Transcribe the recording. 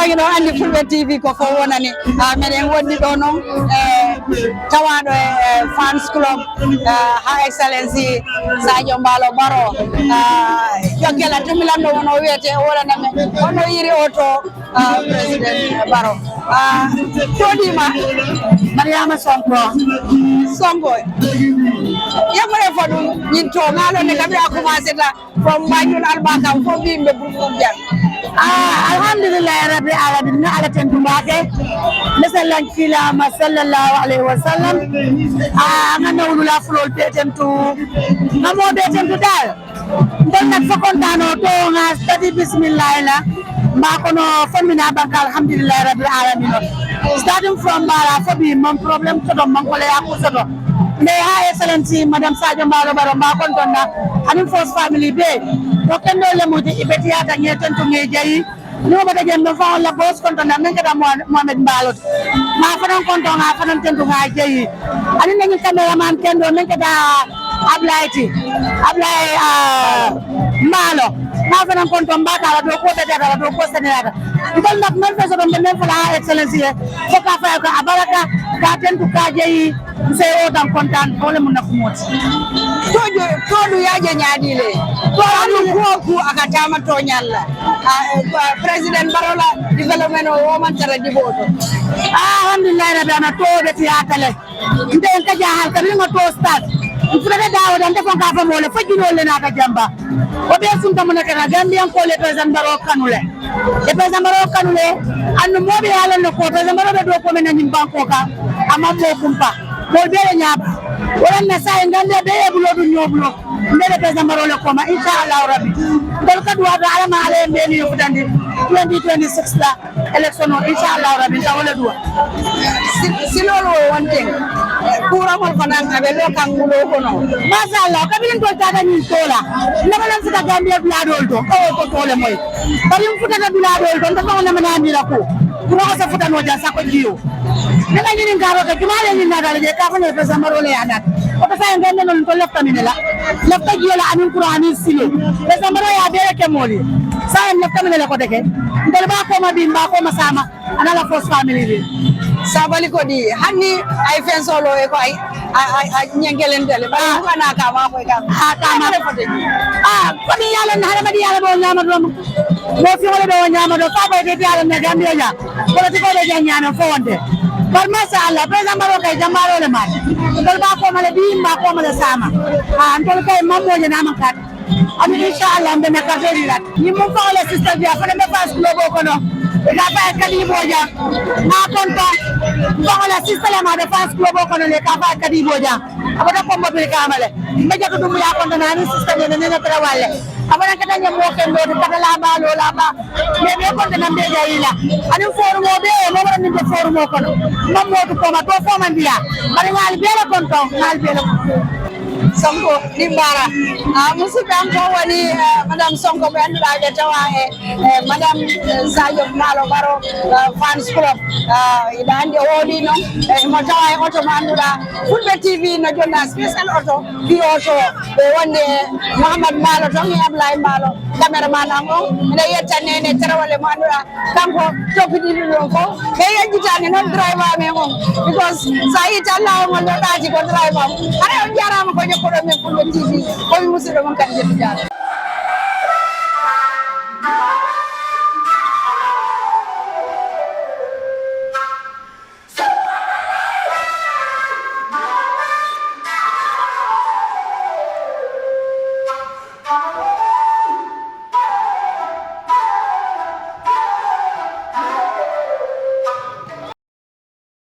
legi no andi Fulbe TV ko fo wonani meden wonni do non tawado fans club Her Excellency Sadio Mbalo Baro jogela tumilando wono wiete wala name ono yiri oto president Baro todima Mariama Sonko yamare fodum nyinto ngalo ne kabira commencé ta from Banjul Albakam fo bimbe burfum jar alhamdulillah rabbil alamin na ala tentumake misalan kila ma sallallahu alaihi wasallam ngana wulula fulol betentu ngamo betentu dal don nak fokontano to nga stadi bismillah la makono famina banka alhamdulillah rabbil alamin starting from Bara fobi mon problem to don mankole akusoto ne Her Excellency Madam Sadio Mbalo Baro makon tonna anin force family be to kendo le muti ibeti ata ngeten to ngejayi no bada jam no fa la boss kon tonna men kada Mohamed Mbalo ma fanan kon tonna fanan tentu ngajayi anin ngi cameraman kendo men kada Ablaye Mbalo ma fanan kon ton bata la do ko tata la do ko senata ngol nak men fa so don men fa Her Excellency ko ka fa ko abaraka ka tentu kajayi sey dan kontaan wala mun nak moti todu yaje nyaadile to anu ko akatama to nyalla president Barola development o man tara diboto alhamdulillah rabana to de tiatale nden ka jahal ka ringa to start ifrede dawo dan defon ka fa mole fajino le na ka jamba o be sunta mun ka gambian ko le president Baro kanule e president Baro kanule anu mobe yalla no ko president Baro do ko men ni banko ka amammo kumpa bol bele nyaba wala na say ngande be bulo du ñoblo ndere president Baro le ko ma inshallah rabbi dal ka duwa ala ma ale be ni yufdandi 2026 la election inshallah rabbi ta wala duwa si lolo wonte kura mo fanan abe lo kan ngulo ko no mashallah ka bin to tata ni tola nama lan futa gambia bla dol to ko tole moy bari futa bla dol to to na mana ni la ko kura ko sa futa no ja sa ko jiyo nana ñini ngaro ka kimale ni na dal je ka fa ne president Baro le adat o to say ngende non to lefta min la lefta jiyo la anin kura anin silo president Baro ya bere ke moli say lefta min la ko deke ndel ba ko ma bi ba ko ma sama ana la force family bi sabali ko di hanni ay fen solo e ko ay nyengelen dele ba ko na ka ma ko ka ka ma le fote ko di yalla na hala madi yalla bo nyama do mo fi wala do nyama do fa ko de yalla na gambia ja ko ti ko de nyama fo wonde bar masha Allah president Baro kay jambaro le mat ndol ba ko male bi ma ko male sama ndol kay mammo je na man kat ami inshallah mbe na ka feri lat ni mo fa wala sister dia fa me pass globo ko no ila ba kadi boja na konta fa wala sister le ma de pass globo ko no le ka fa kadi boja abada ko mo be kamale me jato dum ya konta na ni sister ne ne tra wale abana kata nyam mo ken do kata la ba lo la ba me be konta na be jayila ani foru mo be mo wara ni be foru mo ko no mo to ko ma to fo man dia bari ngal be la konta ngal be la Sonko Limbara musuɓe am ko woni madame Sonko ɓe annduɗa tawa madame Sadio Mbalo Baro fans club ina hannde o woɗi noon mo tawa e auto mo annduɗa Fulɓe TV no jonna spécial auto fi auto ɓe wonde Mouhamadou Mbalo ton e Ablaye Mbalo caméraman am o ene yettanene terawale mo annduɗa kanko toppiɗiɗi ɗon fof ɓe yejjitani noon driver men on because sa yi tan lawol ngol ɗo ɗaati ko driver am ara on jarama ko jokkoɗo men Fulɓe TV komi musidɗo mon kadi jettu jara